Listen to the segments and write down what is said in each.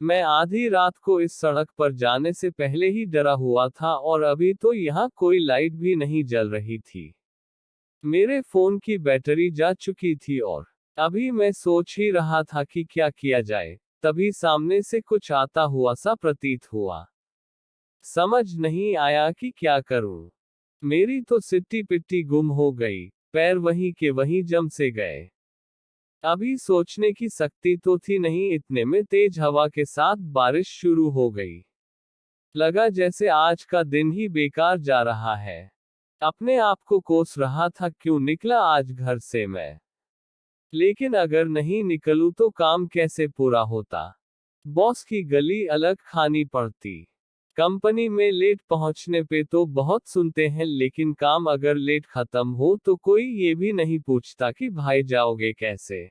मैं आधी रात को इस सड़क पर जाने से पहले ही डरा हुआ था और अभी तो यहाँ कोई लाइट भी नहीं जल रही थी। मेरे फोन की बैटरी जा चुकी थी और अभी मैं सोच ही रहा था कि क्या किया जाए, तभी सामने से कुछ आता हुआ सा प्रतीत हुआ। समझ नहीं आया कि क्या करूं। मेरी तो सिट्टी पिट्टी गुम हो गई, पैर वहीं के वहीं जम से गए। अभी सोचने की शक्ति तो थी नहीं, इतने में तेज हवा के साथ बारिश शुरू हो गई। लगा जैसे आज का दिन ही बेकार जा रहा है। अपने आप को कोस रहा था, क्यों निकला आज घर से मैं। लेकिन अगर नहीं निकलूं तो काम कैसे पूरा होता। बॉस की गली अलग खानी पड़ती। कंपनी में लेट पहुंचने पे तो बहुत सुनते हैं, लेकिन काम अगर लेट खत्म हो तो कोई ये भी नहीं पूछता कि भाई जाओगे कैसे।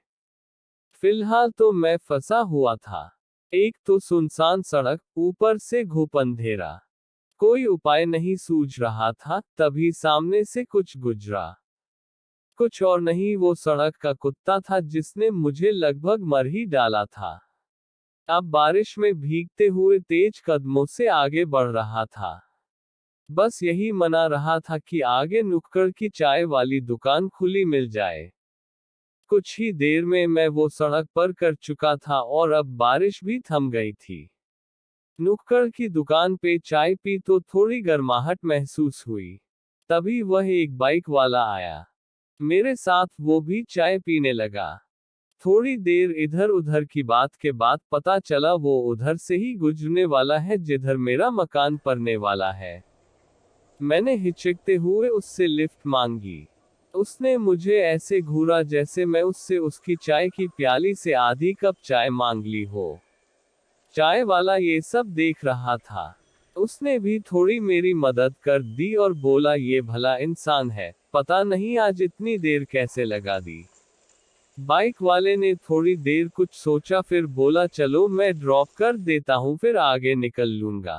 फिलहाल तो मैं फंसा हुआ था। एक तो सुनसान सड़क, ऊपर से घुप अंधेरा। कोई उपाय नहीं सूझ रहा था, तभी सामने से कुछ गुजरा। कुछ और नहीं, वो सड़क का कुत्ता था जिसने मुझे लगभग मर ही डाला था। अब बारिश में भीगते हुए तेज कदमों से आगे बढ़ रहा था। बस यही मना रहा था कि आगे नुक्कड़ की चाय वाली दुकान खुली मिल जाए। कुछ ही देर में मैं वो सड़क पर कर चुका था और अब बारिश भी थम गई थी। नुक्कड़ की दुकान पे चाय पी तो थोड़ी गर्माहट महसूस हुई। तभी वह एक बाइक वाला आया। मेरे साथ वो भी चाय पीने लगा। थोड़ी देर इधर उधर की बात के बाद पता चला वो उधर से ही गुजरने वाला है जिधर मेरा मकान पड़ने वाला है। मैंने हिचकते हुए उससे लिफ्ट मांगी। उसने मुझे ऐसे घूरा जैसे मैं उससे उसकी चाय की प्याली से आधी कप चाय मांग ली हो। चाय वाला ये सब देख रहा था। उसने भी थोड़ी मेरी मदद कर दी और बोला, ये भला इंसान है, पता नहीं आज इतनी देर कैसे लगा दी। बाइक वाले ने थोड़ी देर कुछ सोचा, फिर बोला, चलो मैं ड्रॉप कर देता हूँ, फिर आगे निकल लूंगा।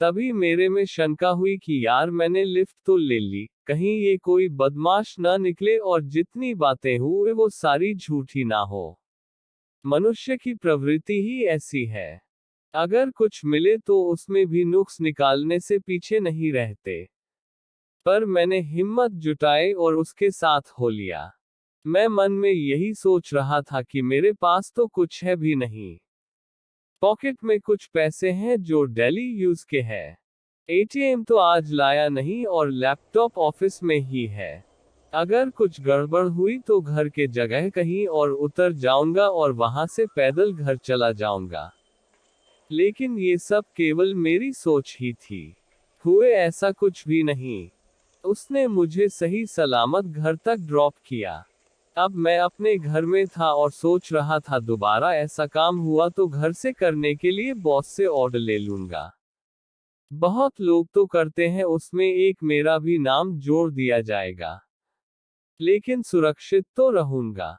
तभी मेरे में शंका हुई कि यार मैंने लिफ्ट तो ले ली, कहीं ये कोई बदमाश ना निकले और जितनी बातें हुए वो सारी झूठी ना हो। मनुष्य की प्रवृत्ति ही ऐसी है। अगर कुछ मिले तो उसमें भी नुक्स निकालने से पीछे नहीं रहते। पर मैंने हिम्मत जुटाई और उसके साथ हो लिया। मैं मन में यही सोच रहा था कि मेरे पास तो कुछ है भी नहीं। पॉकेट में कुछ पैसे हैं जो डेली यूज के हैं। एटीएम तो आज लाया नहीं और लैपटॉप ऑफिस में ही है। अगर कुछ गड़बड़ हुई तो घर के जगह कहीं और उतर जाऊंगा और वहां से पैदल घर चला जाऊंगा। लेकिन ये सब केवल मेरी सोच ही थी। हुए ऐसा कुछ भी नहीं। उसने मुझे सही सलामत घर तक ड्रॉप किया। अब मैं अपने घर में था और सोच रहा था दोबारा ऐसा काम हुआ तो घर से करने के लिए बॉस से ऑर्डर ले लूंगा। बहुत लोग तो करते हैं, उसमें एक मेरा भी नाम जोड़ दिया जाएगा। लेकिन सुरक्षित तो रहूंगा।